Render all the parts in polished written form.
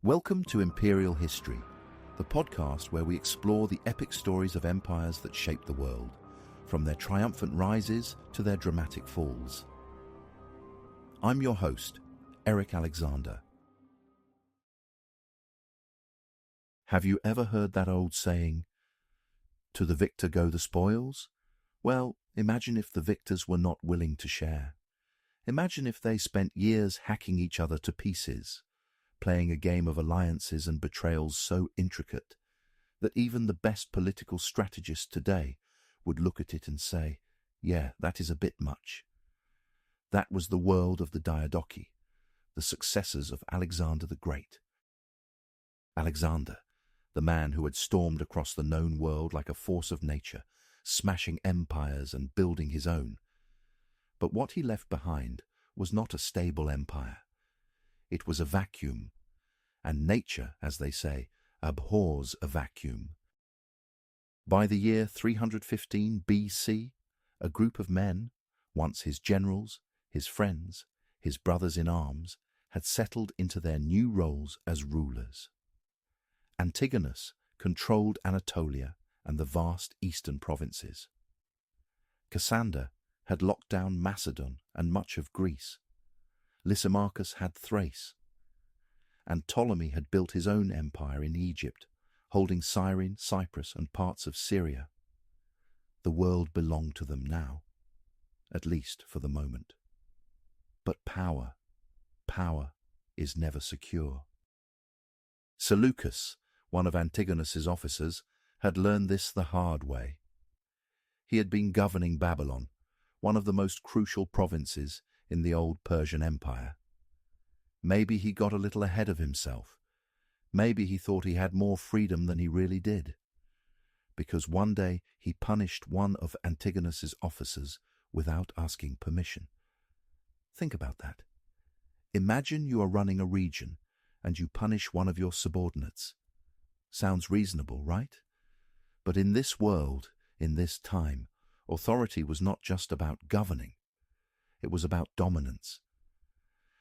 Welcome to Imperial History, the podcast where we explore the epic stories of empires that shaped the world, from their triumphant rises to their dramatic falls. I'm your host, Eric Alexander. Have you ever heard that old saying, "To the victor go the spoils"? Well, imagine if the victors were not willing to share. Imagine if they spent years hacking each other to pieces, playing a game of alliances and betrayals so intricate that even the best political strategists today would look at it and say, yeah, that is a bit much. That was the world of the Diadochi, the successors of Alexander the Great. Alexander, the man who had stormed across the known world like a force of nature, smashing empires and building his own. But what he left behind was not a stable empire. It was a vacuum, and nature, as they say, abhors a vacuum. By the year 315 BC, a group of men, once his generals, his friends, his brothers in arms, had settled into their new roles as rulers. Antigonus controlled Anatolia and the vast eastern provinces. Cassander had locked down Macedon and much of Greece. Lysimachus had Thrace. And Ptolemy had built his own empire in Egypt, holding Cyrene, Cyprus, and parts of Syria. The world belonged to them now, at least for the moment. But power is never secure. Seleucus, one of Antigonus's officers, had learned this the hard way. He had been governing Babylon, one of the most crucial provinces in the old Persian Empire. Maybe he got a little ahead of himself. Maybe he thought he had more freedom than he really did. Because one day he punished one of Antigonus's officers without asking permission. Think about that. Imagine you are running a region and you punish one of your subordinates. Sounds reasonable, right? But in this world, in this time, authority was not just about governing. It was about dominance.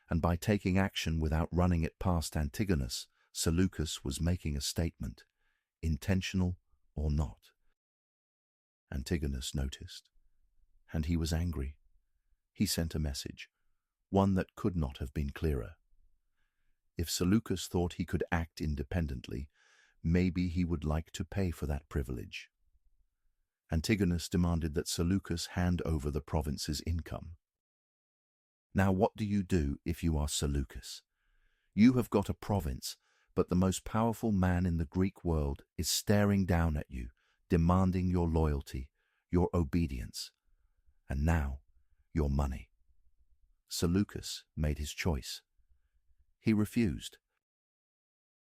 And by taking action without running it past Antigonus, Seleucus was making a statement, intentional or not. Antigonus noticed, and he was angry. He sent a message, one that could not have been clearer. If Seleucus thought he could act independently, maybe he would like to pay for that privilege. Antigonus demanded that Seleucus hand over the province's income. Now what do you do if you are Seleucus? You have got a province, but the most powerful man in the Greek world is staring down at you, demanding your loyalty, your obedience, and now your money. Seleucus made his choice. He refused.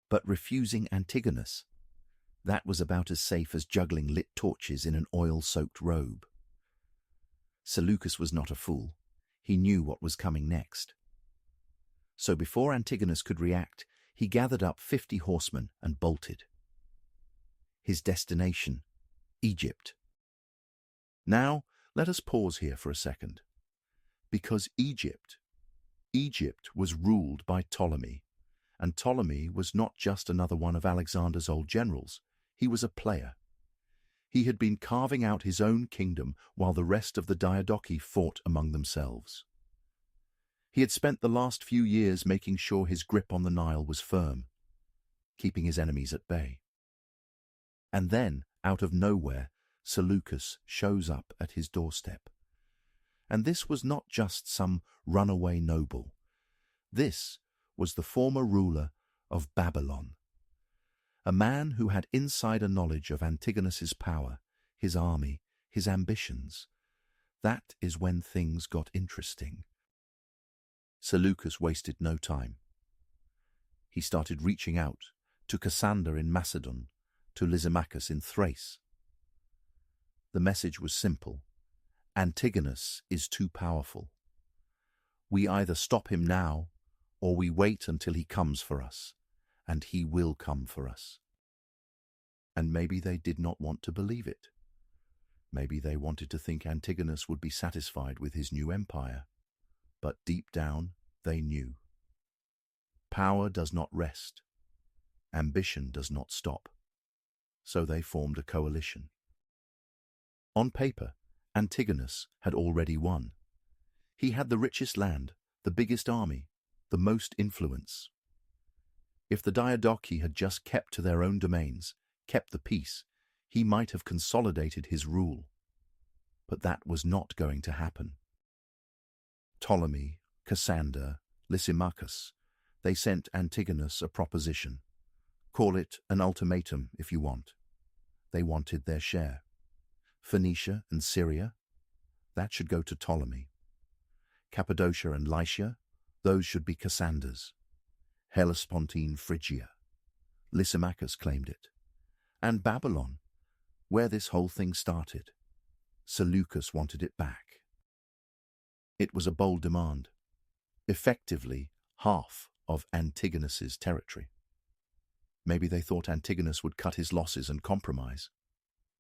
But refusing Antigonus, that was about as safe as juggling lit torches in an oil-soaked robe. Seleucus was not a fool. He knew what was coming next. So before Antigonus could react, he gathered up 50 horsemen and bolted. His destination, Egypt. Now, let us pause here for a second. Because Egypt was ruled by Ptolemy, and Ptolemy was not just another one of Alexander's old generals. He was a player. He had been carving out his own kingdom while the rest of the Diadochi fought among themselves. He had spent the last few years making sure his grip on the Nile was firm, keeping his enemies at bay. And then, out of nowhere, Seleucus shows up at his doorstep. And this was not just some runaway noble. This was the former ruler of Babylon. A man who had insider knowledge of Antigonus's power, his army, his ambitions. That is when things got interesting. Seleucus wasted no time. He started reaching out to Cassander in Macedon, to Lysimachus in Thrace. The message was simple. Antigonus is too powerful. We either stop him now, or we wait until he comes for us. And he will come for us. And maybe they did not want to believe it. Maybe they wanted to think Antigonus would be satisfied with his new empire. But deep down, they knew. Power does not rest. Ambition does not stop. So they formed a coalition. On paper, Antigonus had already won. He had the richest land, the biggest army, the most influence. If the Diadochi had just kept to their own domains, kept the peace, he might have consolidated his rule. But that was not going to happen. Ptolemy, Cassander, Lysimachus, they sent Antigonus a proposition. Call it an ultimatum if you want. They wanted their share. Phoenicia and Syria, that should go to Ptolemy. Cappadocia and Lycia, those should be Cassander's. Hellespontine Phrygia, Lysimachus claimed it. And Babylon, where this whole thing started, Seleucus wanted it back. It was a bold demand, effectively half of Antigonus's territory. Maybe they thought Antigonus would cut his losses and compromise,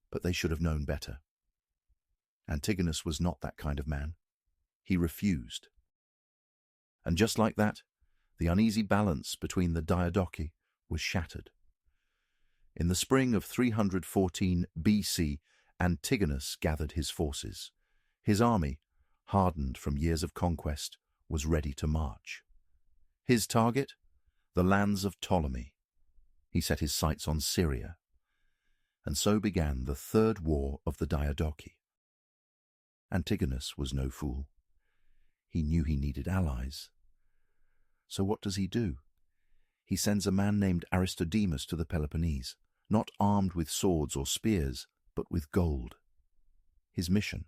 but they should have known better. Antigonus was not that kind of man. He refused. And just like that, the uneasy balance between the Diadochi was shattered. In the spring of 314 BC, Antigonus gathered his forces. His army, hardened from years of conquest, was ready to march. His target? The lands of Ptolemy. He set his sights on Syria. And so began the third war of the Diadochi. Antigonus was no fool. He knew he needed allies. So what does he do? He sends a man named Aristodemus to the Peloponnese, not armed with swords or spears, but with gold. His mission: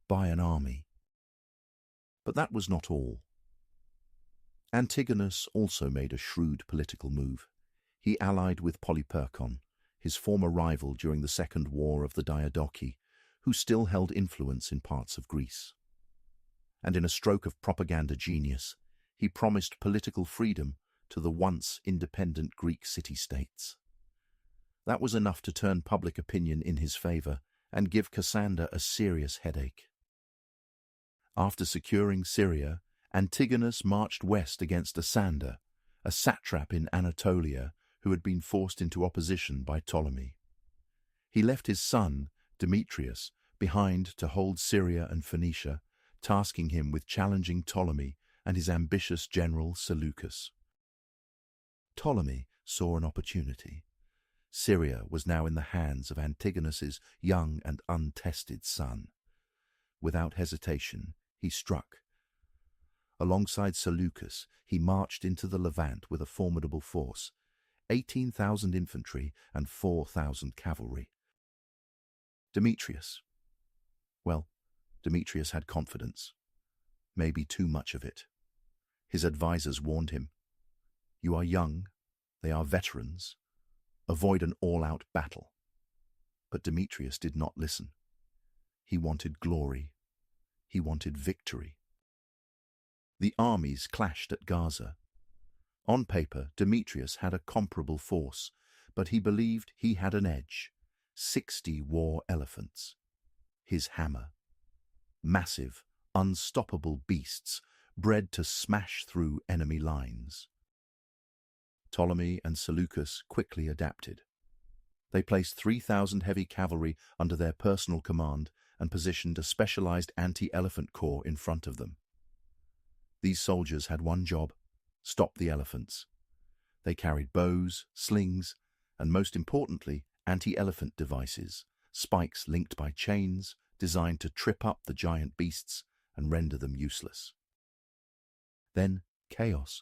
buy an army. But that was not all. Antigonus also made a shrewd political move. He allied with Polyperchon, his former rival during the Second War of the Diadochi, who still held influence in parts of Greece. And in a stroke of propaganda genius, he promised political freedom to the once independent Greek city-states. That was enough to turn public opinion in his favor and give Cassander a serious headache. After securing Syria, Antigonus marched west against Cassander, a satrap in Anatolia who had been forced into opposition by Ptolemy. He left his son, Demetrius, behind to hold Syria and Phoenicia, tasking him with challenging Ptolemy and his ambitious general Seleucus. Ptolemy saw an opportunity. Syria was now in the hands of Antigonus's young and untested son. Without hesitation, he struck. Alongside Seleucus, he marched into the Levant with a formidable force, 18,000 infantry and 4,000 cavalry. Demetrius. Well, Demetrius had confidence. Maybe too much of it. His advisers warned him, "You are young, they are veterans. Avoid an all-out battle." But Demetrius did not listen. He wanted glory. He wanted victory. The armies clashed at Gaza. On paper, Demetrius had a comparable force, but he believed he had an edge: 60 war elephants. His hammer. Massive, unstoppable beasts, bred to smash through enemy lines. Ptolemy and Seleucus quickly adapted. They placed 3,000 heavy cavalry under their personal command and positioned a specialized anti-elephant corps in front of them. These soldiers had one job: stop the elephants. They carried bows, slings, and most importantly, anti-elephant devices, spikes linked by chains, designed to trip up the giant beasts and render them useless. Then chaos.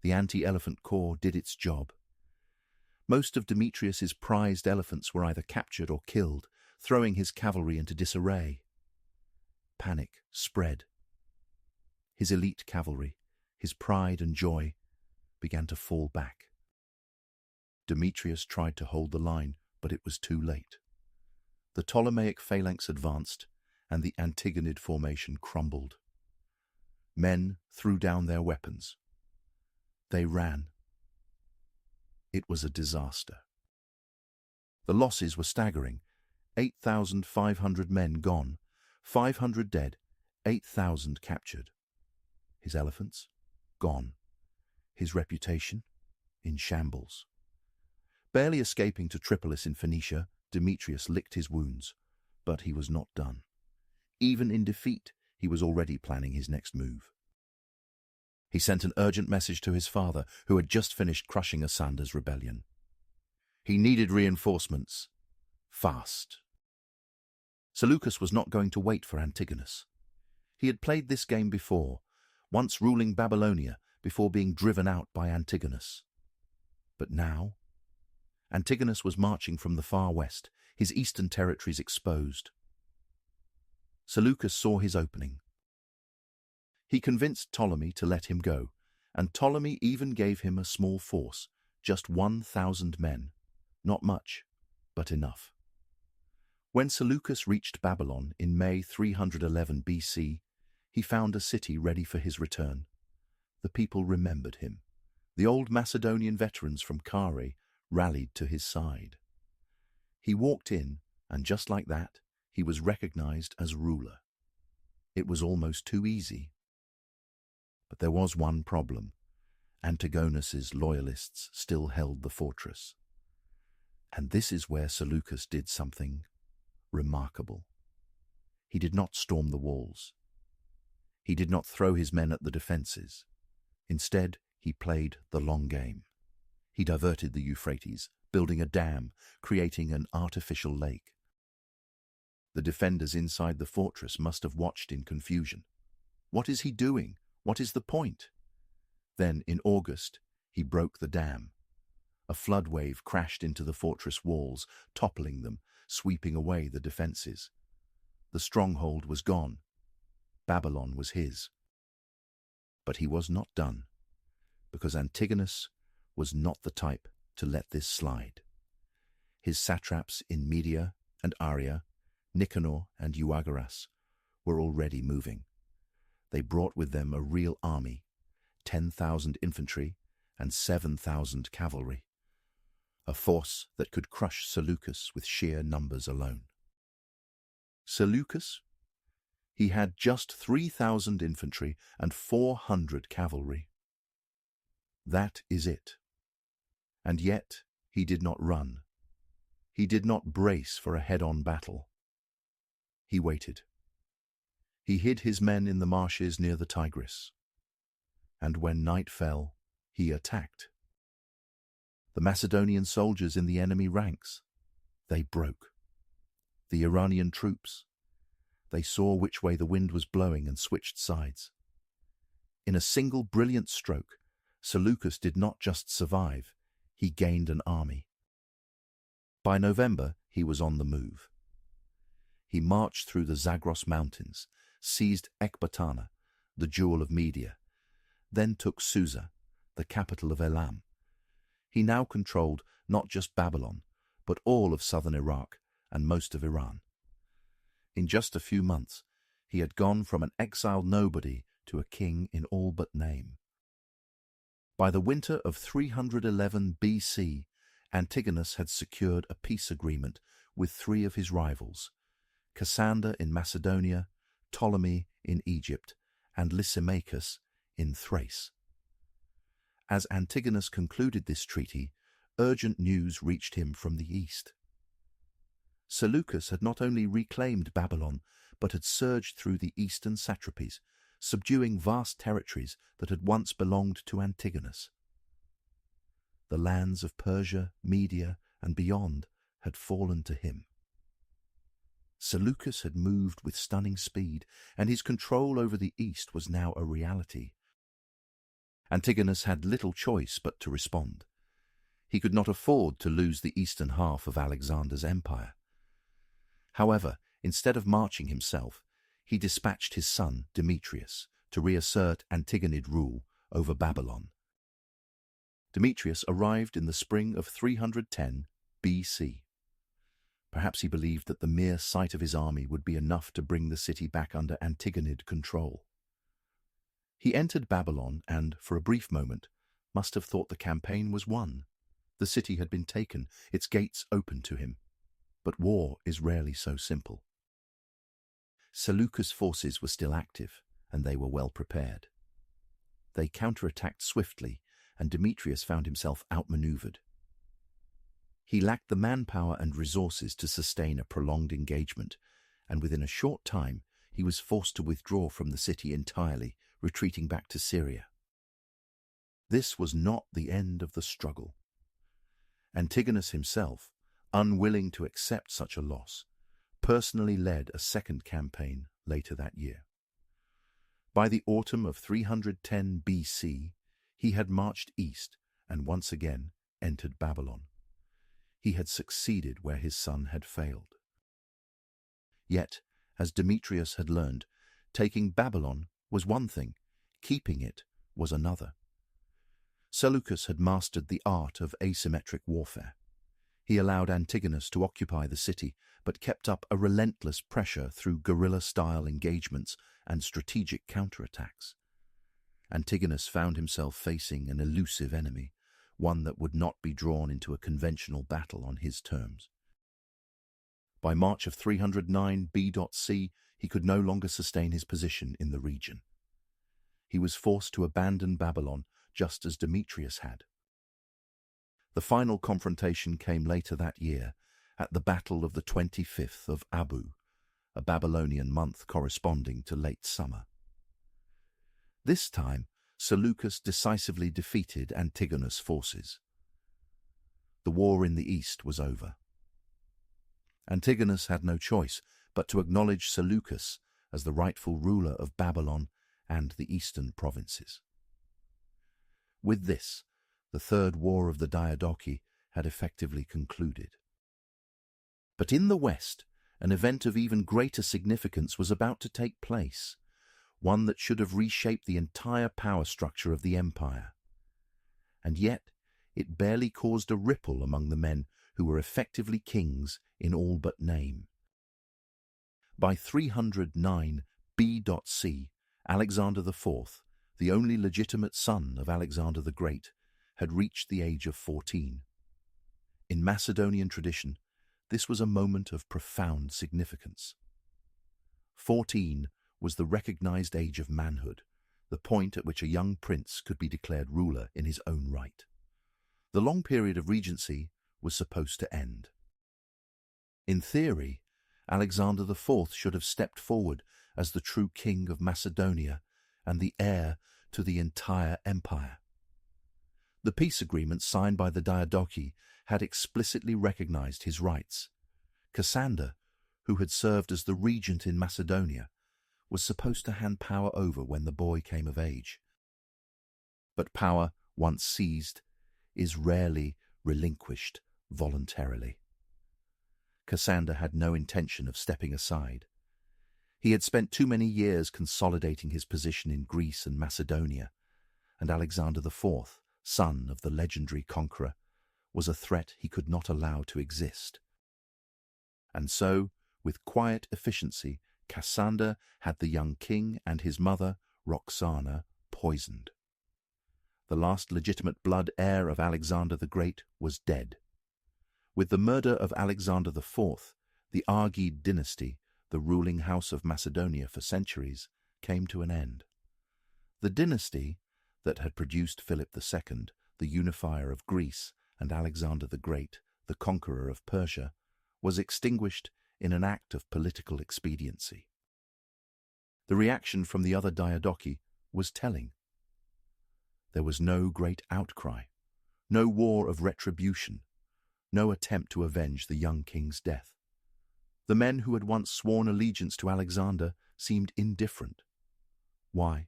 The anti-elephant corps did its job. Most of Demetrius's prized elephants were either captured or killed, throwing his cavalry into disarray. Panic spread. His elite cavalry, his pride and joy, began to fall back. Demetrius tried to hold the line, but it was too late. The Ptolemaic phalanx advanced, and the Antigonid formation crumbled. Men threw down their weapons. They ran. It was a disaster. The losses were staggering: 8,500 men gone, 500 dead, 8,000 captured. His elephants? Gone. His reputation? in shambles. Barely escaping to Tripolis in Phoenicia, Demetrius licked his wounds, but he was not done. Even in defeat, he was already planning his next move. He sent an urgent message to his father, who had just finished crushing Cassander's rebellion. He needed reinforcements. Fast. Seleucus was not going to wait for Antigonus. He had played this game before, once ruling Babylonia before being driven out by Antigonus. But now, Antigonus was marching from the far west, his eastern territories exposed. Seleucus saw his opening. He convinced Ptolemy to let him go, and Ptolemy even gave him a small force, just 1,000 men. Not much, but enough. When Seleucus reached Babylon in May 311 BC, he found a city ready for his return. The people remembered him. The old Macedonian veterans from Carrhae rallied to his side. He walked in, and just like that, he was recognized as ruler. It was almost too easy. But there was one problem. Antigonus's loyalists still held the fortress. And this is where Seleucus did something remarkable. He did not storm the walls. He did not throw his men at the defenses. Instead, he played the long game. He diverted the Euphrates, building a dam, creating an artificial lake. The defenders inside the fortress must have watched in confusion. What is he doing? What is the point? Then, in August, he broke the dam. A flood wave crashed into the fortress walls, toppling them, sweeping away the defenses. The stronghold was gone. Babylon was his. But he was not done, because Antigonus was not the type to let this slide. His satraps in Media and Aria, Nicanor and Euagoras, were already moving. They brought with them a real army, 10,000 infantry and 7,000 cavalry, a force that could crush Seleucus with sheer numbers alone. Seleucus? He had just 3,000 infantry and 400 cavalry. That is it. And yet he did not run. He did not brace for a head-on battle. He waited. He hid his men in the marshes near the Tigris. And when night fell, he attacked. The Macedonian soldiers in the enemy ranks, they broke. The Iranian troops, they saw which way the wind was blowing and switched sides. In a single brilliant stroke, Seleucus did not just survive, he gained an army. By November, he was on the move. He marched through the Zagros Mountains, seized Ecbatana, the jewel of Media, then took Susa, the capital of Elam. He now controlled not just Babylon, but all of southern Iraq and most of Iran. In just a few months, he had gone from an exiled nobody to a king in all but name. By the winter of 311 BC, Antigonus had secured a peace agreement with three of his rivals, Cassander in Macedonia, Ptolemy in Egypt, and Lysimachus in Thrace. As Antigonus concluded this treaty, urgent news reached him from the east. Seleucus had not only reclaimed Babylon, but had surged through the eastern satrapies, subduing vast territories that had once belonged to Antigonus. The lands of Persia, Media, and beyond had fallen to him. Seleucus had moved with stunning speed, and his control over the east was now a reality. Antigonus had little choice but to respond. He could not afford to lose the eastern half of Alexander's empire. However, instead of marching himself, he dispatched his son, Demetrius, to reassert Antigonid rule over Babylon. Demetrius arrived in the spring of 310 BC. Perhaps he believed that the mere sight of his army would be enough to bring the city back under Antigonid control. He entered Babylon and, for a brief moment, must have thought the campaign was won. The city had been taken, its gates opened to him. But war is rarely so simple. Seleucus' forces were still active, and they were well prepared. They counterattacked swiftly, and Demetrius found himself outmaneuvered. He lacked the manpower and resources to sustain a prolonged engagement, and within a short time he was forced to withdraw from the city entirely, retreating back to Syria. This was not the end of the struggle. Antigonus himself, unwilling to accept such a loss, personally led a second campaign later that year. By the autumn of 310 BC, he had marched east and once again entered Babylon. He had succeeded where his son had failed. Yet, as Demetrius had learned, taking Babylon was one thing, keeping it was another. Seleucus had mastered the art of asymmetric warfare. He allowed Antigonus to occupy the city, but kept up a relentless pressure through guerrilla-style engagements and strategic counterattacks. Antigonus found himself facing an elusive enemy, one that would not be drawn into a conventional battle on his terms. By March of 309 BC, he could no longer sustain his position in the region. He was forced to abandon Babylon, just as Demetrius had. The final confrontation came later that year, at the Battle of the 25th of Abu, a Babylonian month corresponding to late summer. This time, Seleucus decisively defeated Antigonus' forces. The war in the east was over. Antigonus had no choice but to acknowledge Seleucus as the rightful ruler of Babylon and the eastern provinces. With this, the Third War of the Diadochi had effectively concluded. But in the west, an event of even greater significance was about to take place, one that should have reshaped the entire power structure of the empire. And yet, it barely caused a ripple among the men who were effectively kings in all but name. By 309 BC, Alexander IV, the only legitimate son of Alexander the Great, had reached the age of 14. In Macedonian tradition, this was a moment of profound significance. 14 was the recognized age of manhood, the point at which a young prince could be declared ruler in his own right. The long period of regency was supposed to end. In theory, Alexander IV should have stepped forward as the true king of Macedonia and the heir to the entire empire. The peace agreement signed by the Diadochi had explicitly recognized his rights. Cassander, who had served as the regent in Macedonia, was supposed to hand power over when the boy came of age. But power, once seized, is rarely relinquished voluntarily. Cassander had no intention of stepping aside. He had spent too many years consolidating his position in Greece and Macedonia, and Alexander IV, son of the legendary conqueror, was a threat he could not allow to exist. And so, with quiet efficiency, Cassander had the young king and his mother, Roxana, poisoned. The last legitimate blood heir of Alexander the Great was dead. With the murder of Alexander IV, the Argead dynasty, the ruling house of Macedonia for centuries, came to an end. The dynasty that had produced Philip II, the unifier of Greece, and Alexander the Great, the conqueror of Persia, was extinguished in an act of political expediency. The reaction from the other Diadochi was telling. There was no great outcry, no war of retribution, no attempt to avenge the young king's death. The men who had once sworn allegiance to Alexander seemed indifferent. Why?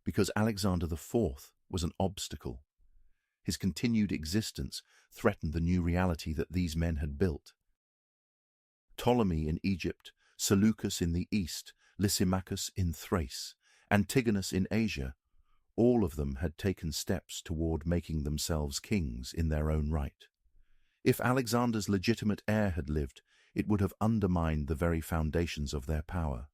Because Alexander IV was an obstacle. His continued existence threatened the new reality that these men had built. Ptolemy in Egypt, Seleucus in the east, Lysimachus in Thrace, Antigonus in Asia, all of them had taken steps toward making themselves kings in their own right. If Alexander's legitimate heir had lived, it would have undermined the very foundations of their power.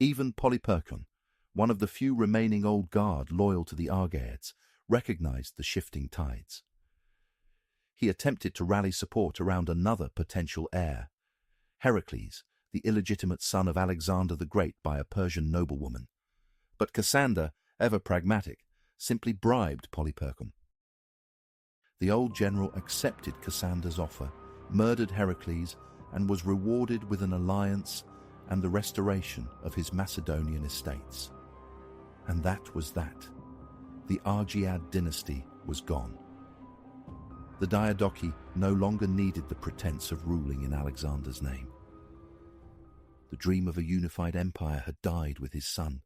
Even Polyperchon, one of the few remaining old guard loyal to the Argeads, recognized the shifting tides. He attempted to rally support around another potential heir, Heracles, the illegitimate son of Alexander the Great by a Persian noblewoman. But Cassander, ever pragmatic, simply bribed Polyperchon. The old general accepted Cassander's offer, murdered Heracles, and was rewarded with an alliance and the restoration of his Macedonian estates. And that was that. The Argead dynasty was gone. The Diadochi no longer needed the pretense of ruling in Alexander's name. The dream of a unified empire had died with his son,